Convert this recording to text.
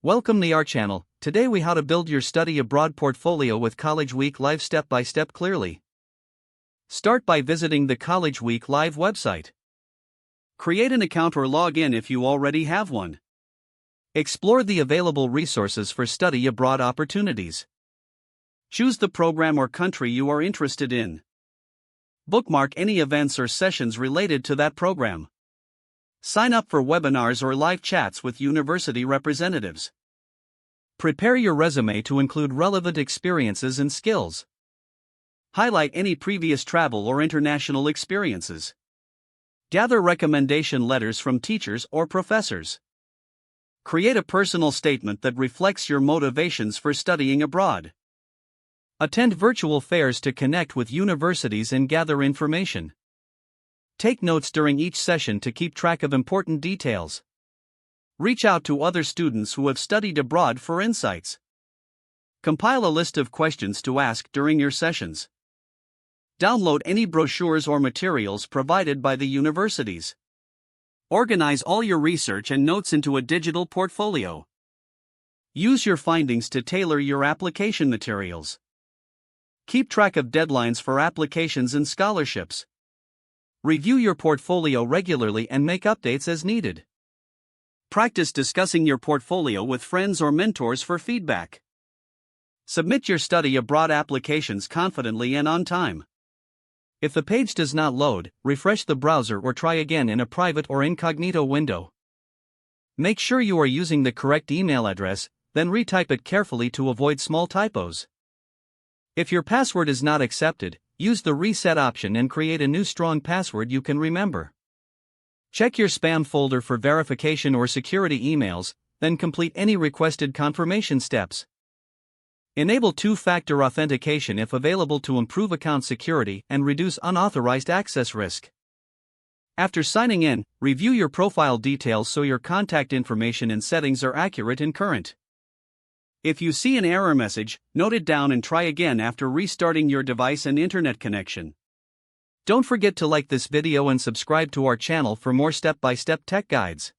Welcome to our channel. Today we how to build your study abroad portfolio with College Week Live step by step clearly. Start by visiting the College Week Live website. Create an account or log in if you already have one. Explore the available resources for study abroad opportunities. Choose the program or country you are interested in. Bookmark any events or sessions related to that program. Sign up for webinars or live chats with university representatives. Prepare your resume to include relevant experiences and skills. Highlight any previous travel or international experiences. Gather recommendation letters from teachers or professors. Create a personal statement that reflects your motivations for studying abroad. Attend virtual fairs to connect with universities and gather information. Take notes during each session to keep track of important details. Reach out to other students who have studied abroad for insights. Compile a list of questions to ask during your sessions. Download any brochures or materials provided by the universities. Organize all your research and notes into a digital portfolio. Use your findings to tailor your application materials. Keep track of deadlines for applications and scholarships. Review your portfolio regularly and make updates as needed. Practice discussing your portfolio with friends or mentors for feedback. Submit your study abroad applications confidently and on time. If the page does not load, refresh the browser or try again in a private or incognito window. Make sure you are using the correct email address, then retype it carefully to avoid small typos. If your password is not accepted, use the reset option and create a new strong password you can remember. Check your spam folder for verification or security emails, then complete any requested confirmation steps. Enable two-factor authentication if available to improve account security and reduce unauthorized access risk. After signing in, review your profile details so your contact information and settings are accurate and current. If you see an error message, note it down and try again after restarting your device and internet connection. Don't forget to like this video and subscribe to our channel for more step-by-step tech guides.